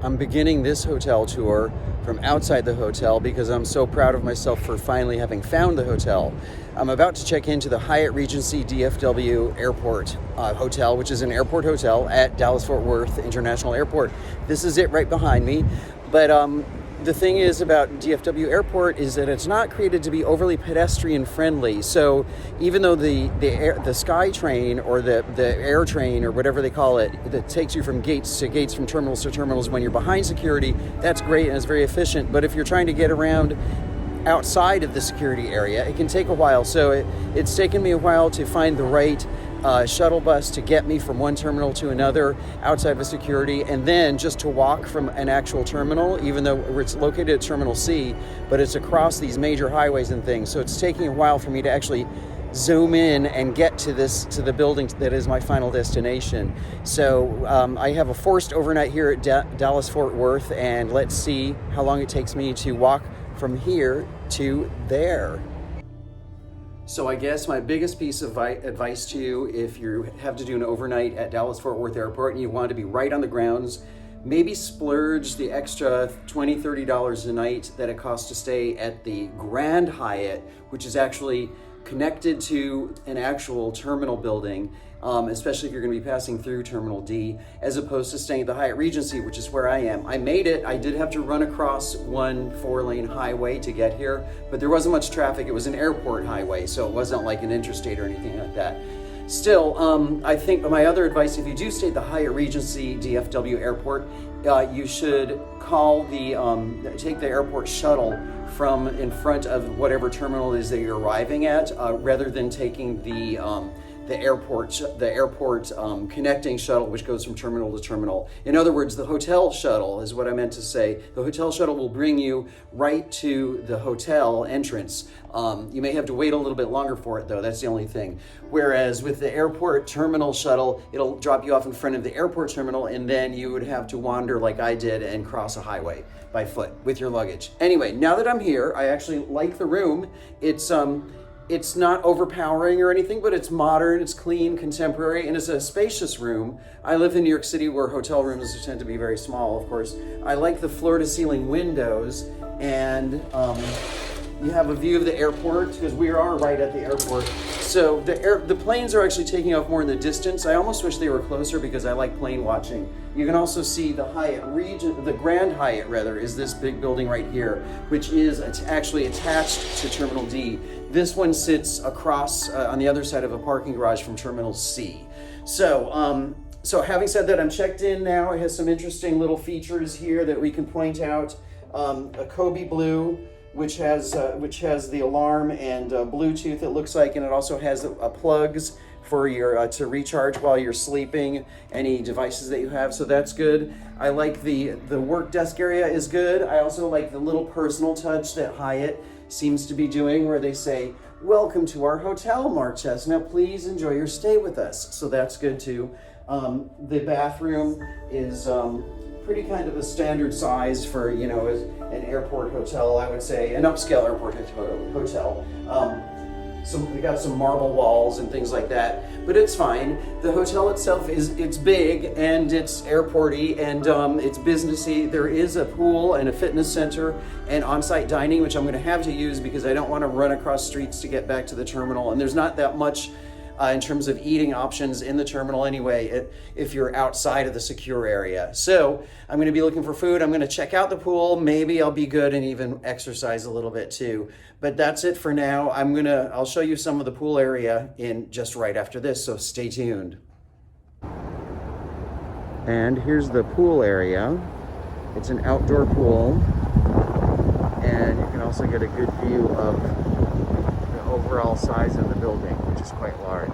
I'm beginning this hotel tour from outside the hotel because I'm so proud of myself for finally having found the hotel. I'm about to check into the Hyatt Regency DFW Airport Hotel, which is an airport hotel at Dallas-Fort Worth International Airport. This is it right behind me. But the thing is about DFW Airport is that it's not created to be overly pedestrian friendly. So even though the Sky Train or the Air Train or whatever they call it, that takes you from gates to gates, from terminals to terminals when you're behind security, that's great and it's very efficient. But if you're trying to get around outside of the security area, it can take a while. So it's taken me a while to find the right shuttle bus to get me from one terminal to another outside of security, and then just to walk from an actual terminal, even though it's located at Terminal C, but it's across these major highways and things. So it's taking a while for me to actually zoom in and get to the building that is my final destination. So I have a forced overnight here at Dallas-Fort Worth, and let's see how long it takes me to walk from here to there. So I guess my biggest piece of advice to you, if you have to do an overnight at Dallas-Fort Worth Airport and you want to be right on the grounds, maybe splurge the extra $20, $30 a night that it costs to stay at the Grand Hyatt, which is actually connected to an actual terminal building, especially if you're going to be passing through Terminal D, as opposed to staying at the Hyatt Regency, which is where I am. I made it. I did have to run across one 4-lane highway to get here, but there wasn't much traffic. It was an airport highway, so it wasn't like an interstate or anything like that. Still, I think my other advice, if you do stay at the Hyatt Regency DFW Airport, you should take the airport shuttle from in front of whatever terminal it is that you're arriving at, rather than taking the airport connecting shuttle, which goes from terminal to terminal. In other words, the hotel shuttle is what I meant to say. The hotel shuttle will bring you right to the hotel entrance. You may have to wait a little bit longer for it, though. That's the only thing. Whereas with the airport terminal shuttle, it'll drop you off in front of the airport terminal, and then you would have to wander like I did and cross a highway by foot with your luggage. Anyway, now that I'm here, I actually like the room. It's not overpowering or anything, but it's modern, it's clean, contemporary, and it's a spacious room. I live in New York City where hotel rooms tend to be very small, of course. I like the floor-to-ceiling windows, and you have a view of the airport, because we are right at the airport. So the planes are actually taking off more in the distance. I almost wish they were closer because I like plane watching. You can also see the the Grand Hyatt rather, is this big building right here, which is actually attached to Terminal D. This one sits across on the other side of a parking garage from Terminal C. So having said that, I'm checked in now. It has some interesting little features here that we can point out. A Kobe Blue, which has the alarm and Bluetooth, it looks like, and it also has plugs for your to recharge while you're sleeping any devices that you have, so that's good. I like the work desk area is good. I also like the little personal touch that Hyatt seems to be doing, where they say, "Welcome to our hotel, Mark Chestnut. Please enjoy your stay with us." So that's good too. The bathroom is pretty kind of a standard size for, an airport hotel, I would say, an upscale airport hotel. We got some marble walls and things like that, but it's fine. The hotel itself it's big and it's airporty and it's businessy. There is a pool and a fitness center and on-site dining, which I'm going to have to use because I don't want to run across streets to get back to the terminal. And there's not that much in terms of eating options in the terminal anyway, if you're outside of the secure area. So I'm going to be looking for food. I'm going to check out the pool. Maybe I'll be good and even exercise a little bit too. But that's it for now. I'll show you some of the pool area in just right after this, so stay tuned. And here's the pool area. It's an outdoor pool, and you can also get a good view of the overall size of the building, which is quite large.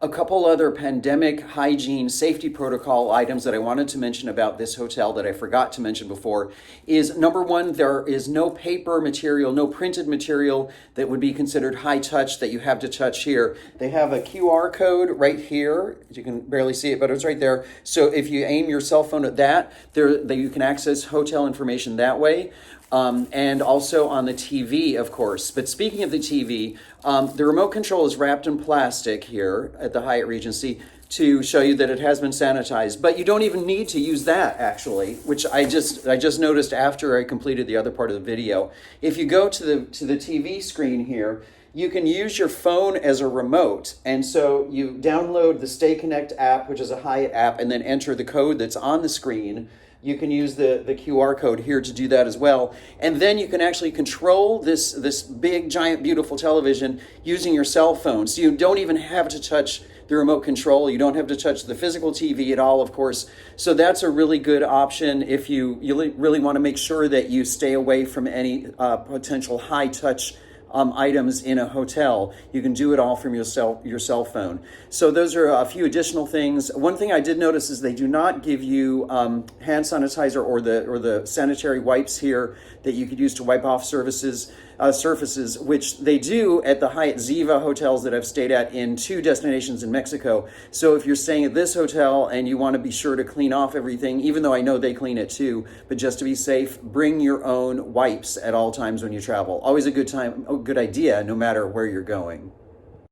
A couple other pandemic hygiene safety protocol items that I wanted to mention about this hotel that I forgot to mention before is, number one, there is no paper material, no printed material that would be considered high touch that you have to touch here. They have a QR code right here. You can barely see it, but it's right there. So if you aim your cell phone at that, you can access hotel information that way. And also on the TV, of course. But speaking of the TV, the remote control is wrapped in plastic here at the Hyatt Regency. to show you that it has been sanitized. But you don't even need to use that, actually, which I just noticed after I completed the other part of the video. If you go to the TV screen here, you can use your phone as a remote. And so you download the Stay Connect app, which is a Hyatt app, and then enter the code that's on the screen. You can use the QR code here to do that as well. And then you can actually control this big, giant, beautiful television using your cell phone. So you don't even have to touch the remote control. You don't have to touch the physical TV at all, of course. So that's a really good option if you really want to make sure that you stay away from any potential high-touch items in a hotel. You can do it all from your cell phone. So those are a few additional things. One thing I did notice is they do not give you hand sanitizer or the sanitary wipes here that you could use to wipe off surfaces, which they do at the Hyatt Ziva hotels that I've stayed at in 2 destinations in Mexico. So if you're staying at this hotel and you want to be sure to clean off everything, even though I know they clean it too, but just to be safe, bring your own wipes at all times when you travel. Always a good idea, no matter where you're going.